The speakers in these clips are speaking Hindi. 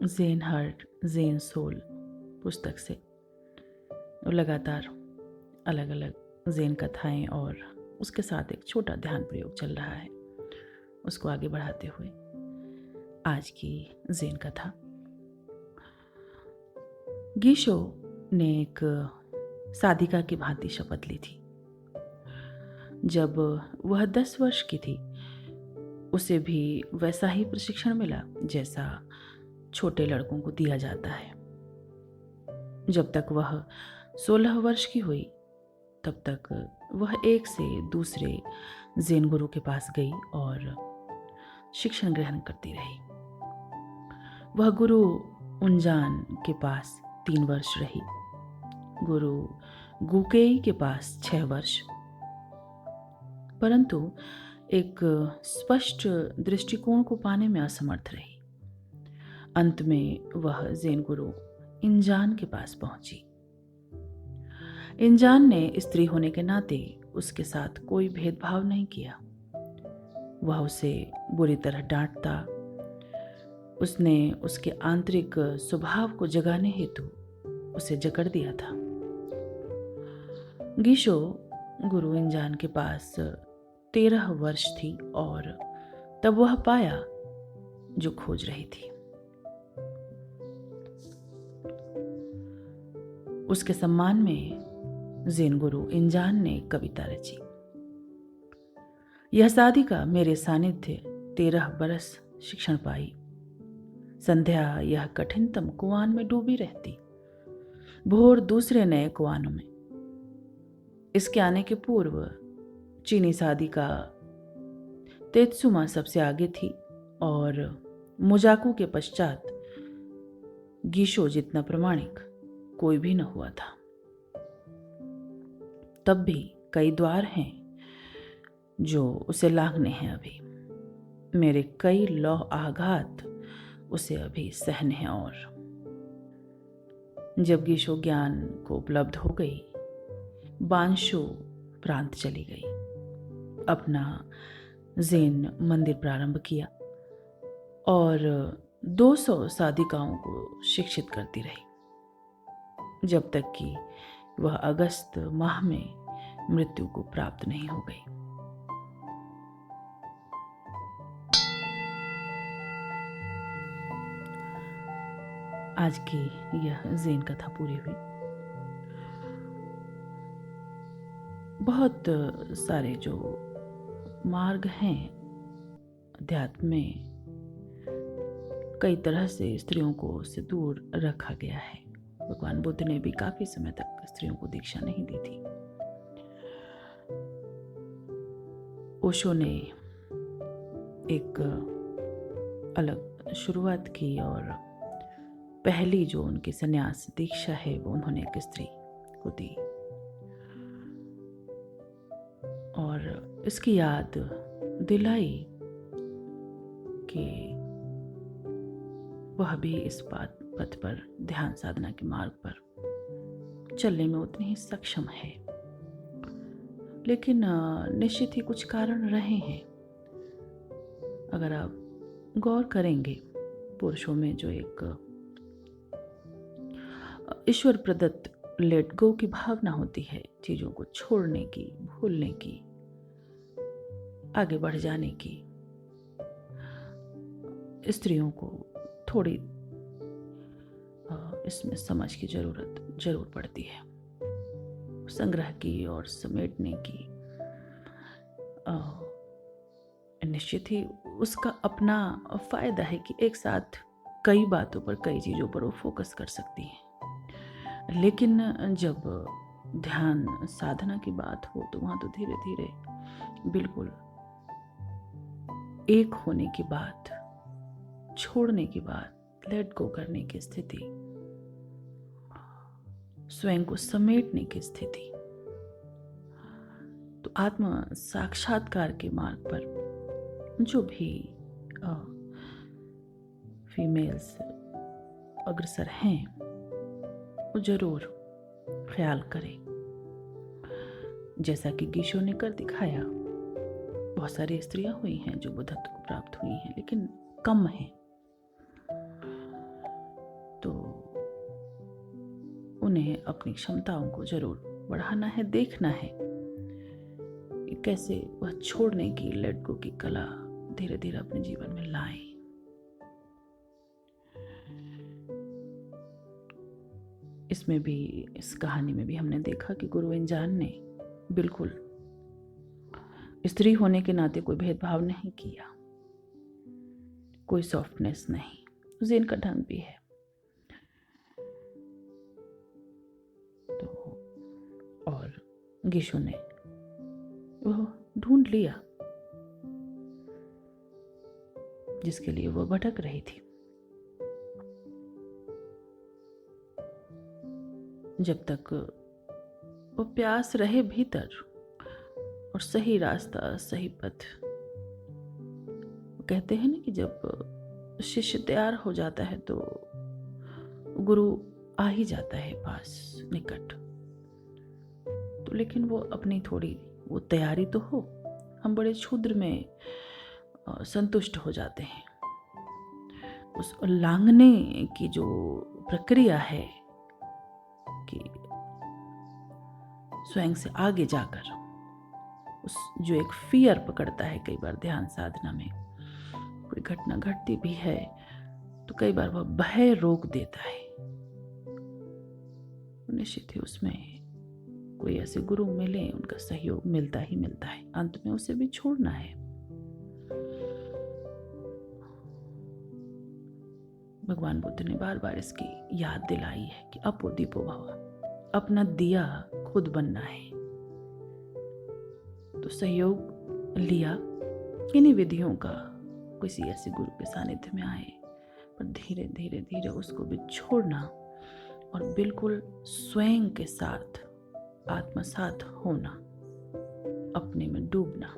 ज़ेन हार्ट ज़ेन सोल पुस्तक से लगातार अलग अलग ज़ेन कथाएं और उसके साथ एक छोटा ध्यान प्रयोग चल रहा है। उसको आगे बढ़ाते हुए आज की ज़ेन कथा। गीशो ने एक साधिका की भांति शपथ ली थी। जब वह 10 वर्ष की थी उसे भी वैसा ही प्रशिक्षण मिला जैसा छोटे लड़कों को दिया जाता है। जब तक वह 16 वर्ष की हुई तब तक वह एक से दूसरे ज़ेन गुरु के पास गई और शिक्षण ग्रहण करती रही। वह गुरु उनजान के पास 3 वर्ष रही, गुरु गुकेई के पास 6 वर्ष, परंतु एक स्पष्ट दृष्टिकोण को पाने में असमर्थ रही। अंत में वह ज़ेन गुरु इंजान के पास पहुंची। इंजान ने स्त्री होने के नाते उसके साथ कोई भेदभाव नहीं किया। वह उसे बुरी तरह डांटता। उसने उसके आंतरिक स्वभाव को जगाने हेतु उसे जकड़ दिया था। गीशो गुरु इंजान के पास 13 वर्ष थी और तब वह पाया जो खोज रही थी। उसके सम्मान में ज़ेन गुरु इंजान ने कविता रची। यह साधिका मेरे सानिध्य 13 बरस शिक्षण पाई। संध्या यह कठिनतम कुआन में डूबी रहती, भोर दूसरे नए कुआनों में। इसके आने के पूर्व चीनी साधिका तेत्सुमा सबसे आगे थी और मुजाकू के पश्चात गीशो जितना प्रामाणिक कोई भी न हुआ था। तब भी कई द्वार हैं जो उसे लांघने हैं। अभी मेरे कई लौह आघात उसे अभी सहने हैं। और जब गीशो ज्ञान को उपलब्ध हो गई, बांशो प्रांत चली गई, अपना ज़ेन मंदिर प्रारंभ किया और 200 साधिकाओं को शिक्षित करती रही, जब तक कि वह अगस्त माह में मृत्यु को प्राप्त नहीं हो गई। आज की यह ज़ेन कथा पूरी हुई। बहुत सारे जो मार्ग हैं अध्यात्म में, कई तरह से स्त्रियों को उससे दूर रखा गया है। भगवान बुद्ध ने भी काफी समय तक स्त्रियों को दीक्षा नहीं दी थी। ओशो ने एक अलग शुरुआत की और पहली जो उनकी संन्यास दीक्षा है वो उन्होंने एक स्त्री को दी और इसकी याद दिलाई कि वह भी इस पथ पर ध्यान साधना के मार्ग पर चलने में उतनी ही सक्षम है। लेकिन निश्चित ही कुछ कारण रहे हैं। अगर आप गौर करेंगे, पुरुषों में जो एक ईश्वर प्रदत्त लेट गो की भावना होती है, चीजों को छोड़ने की, भूलने की, आगे बढ़ जाने की, स्त्रियों को थोड़ी इसमें समझ की जरूर पड़ती है, संग्रह की और समेटने की। निश्चित ही उसका अपना फायदा है कि एक साथ कई बातों पर, कई चीजों पर वो फोकस कर सकती हैं। लेकिन जब ध्यान साधना की बात हो तो वहां तो धीरे धीरे बिल्कुल एक होने की बात, छोड़ने की बात, लेट गो करने की स्थिति, स्वयं को समेटने की स्थिति। तो आत्म साक्षात्कार के मार्ग पर जो भी फीमेल्स अग्रसर हैं वो जरूर ख्याल करें, जैसा कि गीशो ने कर दिखाया। बहुत सारी स्त्रियां हुई हैं जो बुद्धत्व को प्राप्त हुई हैं, लेकिन कम हैं। उन्हें अपनी क्षमताओं को जरूर बढ़ाना है, देखना है कि कैसे वह छोड़ने की, लेट गो की कला धीरे धीरे अपने जीवन में लाएं। इसमें भी, इस कहानी में भी हमने देखा कि गुरु इंजान ने बिल्कुल स्त्री होने के नाते कोई भेदभाव नहीं किया, कोई सॉफ्टनेस नहीं। ज़ेन का ढंग भी है। तो और गिशु ने वह ढूंढ लिया जिसके लिए वह भटक रही थी। जब तक वो प्यास रहे भीतर और सही रास्ता, सही पथ, कहते हैं ना कि जब शिष्य तैयार हो जाता है तो गुरु आ ही जाता है पास, निकट। तो लेकिन वो अपनी थोड़ी वो तैयारी तो हो, हम बड़े क्षुद्र में संतुष्ट हो जाते हैं। उस लांघने की जो प्रक्रिया है कि स्वयं से आगे जाकर उस जो एक फियर पकड़ता है, कई बार ध्यान साधना में कोई घटना घटती भी है तो कई बार वह भय रोक देता है। निश्चित ही उसमें कोई ऐसे गुरु मिले, उनका सहयोग मिलता ही मिलता है। अंत में उसे भी छोड़ना है। भगवान बुद्ध ने बार बार इसकी याद दिलाई है कि अपो दीपो भव, अपना दिया खुद बनना है। तो सहयोग लिया, इन्हीं विधियों का किसी ऐसे गुरु के सानिध्य में आए, पर धीरे धीरे धीरे उसको भी छोड़ना और बिल्कुल स्वयं के साथ आत्मसात होना, अपने में डूबना,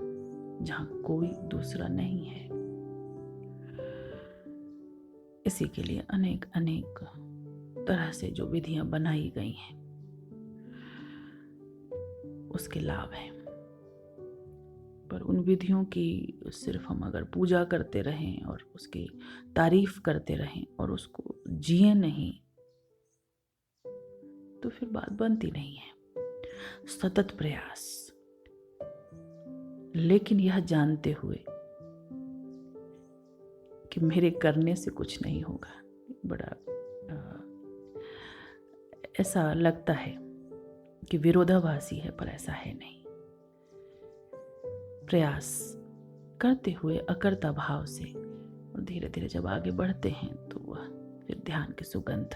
जहां कोई दूसरा नहीं है। इसी के लिए अनेक अनेक तरह से जो विधियां बनाई गई हैं उसके लाभ हैं। पर उन विधियों की सिर्फ हम अगर पूजा करते रहें और उसकी तारीफ करते रहें और उसको जिए नहीं तो फिर बात बनती नहीं है। सतत प्रयास, लेकिन यह जानते हुए कि मेरे करने से कुछ नहीं होगा। बड़ा ऐसा लगता है कि विरोधाभासी है, पर ऐसा है नहीं। प्रयास करते हुए अकर्ता भाव से और धीरे धीरे जब आगे बढ़ते हैं तो वह फिर ध्यान की सुगंध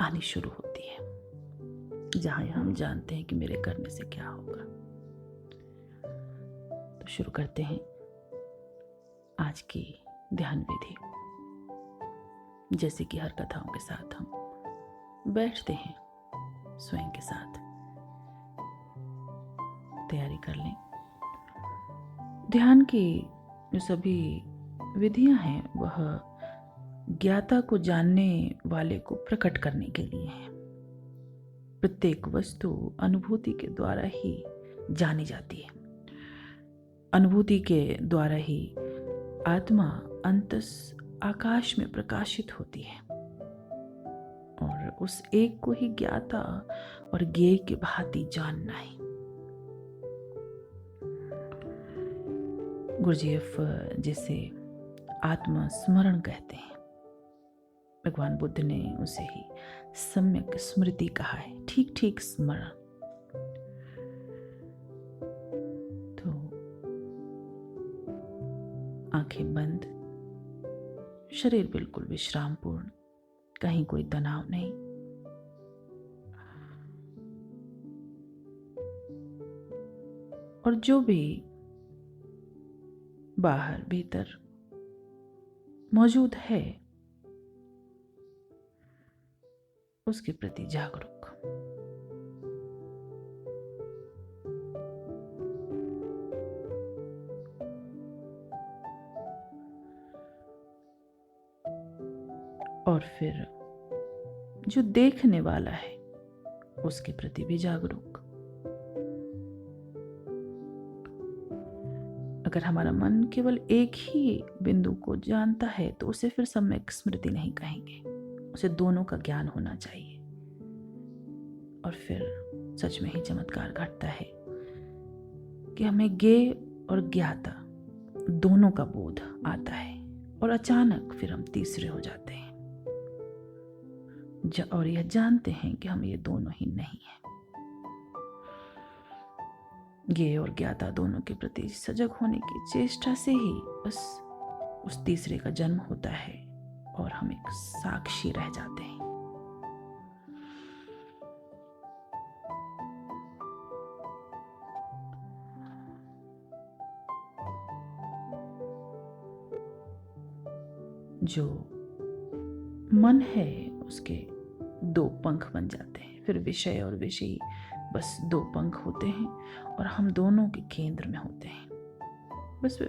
आनी शुरू होती है, जहां हम जानते हैं कि मेरे करने से क्या होगा। तो शुरू करते हैं आज की ध्यान विधि। जैसे कि हर कथाओं के साथ हम बैठते हैं, स्वयं के साथ तैयारी कर लें। ध्यान की जो सभी विधियां हैं वह ज्ञाता को जानने वाले को प्रकट करने के लिए है। प्रत्येक वस्तु अनुभूति के द्वारा ही जानी जाती है। अनुभूति के द्वारा ही आत्मा अंतस आकाश में प्रकाशित होती है और उस एक को ही ज्ञाता और ज्ञेय के भांति जानना है। गुरुजीएफ जिसे आत्मस्मरण कहते हैं, भगवान बुद्ध ने उसे ही सम्यक स्मृति कहा है, ठीक ठीक स्मरण। तो आंखें बंद, शरीर बिल्कुल विश्रामपूर्ण, कहीं कोई तनाव नहीं। और जो भी बाहर भीतर मौजूद है उसके प्रति जागरूक। और फिर जो देखने वाला है उसके प्रति भी जागरूक। अगर हमारा मन केवल एक ही बिंदु को जानता है तो उसे फिर सम्यक स्मृति नहीं कहेंगे, उसे दोनों का ज्ञान होना चाहिए। और फिर सच में ही चमत्कार घटता है कि हमें ज्ञेय और ज्ञाता दोनों का बोध आता है और अचानक फिर हम तीसरे हो जाते हैं और यह जानते हैं कि हम ये दोनों ही नहीं हैं। ज्ञेय और ज्ञाता दोनों के प्रति सजग होने की चेष्टा से ही बस उस तीसरे का जन्म होता है और हम एक साक्षी रह जाते हैं। जो मन है उसके दो पंख बन जाते हैं, फिर विषय और विषयी बस दो पंख होते हैं और हम दोनों के केंद्र में होते हैं। बस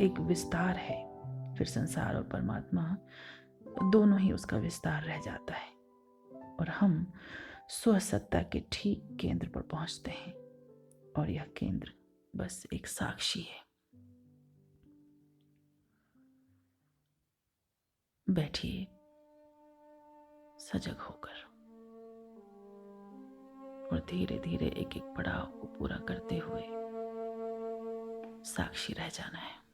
एक विस्तार है, फिर संसार और परमात्मा दोनों ही उसका विस्तार रह जाता है और हम स्वसत्ता के ठीक केंद्र पर पहुंचते हैं और यह केंद्र बस एक साक्षी है। बैठिए सजग होकर और धीरे धीरे एक एक पड़ाव को पूरा करते हुए साक्षी रह जाना है।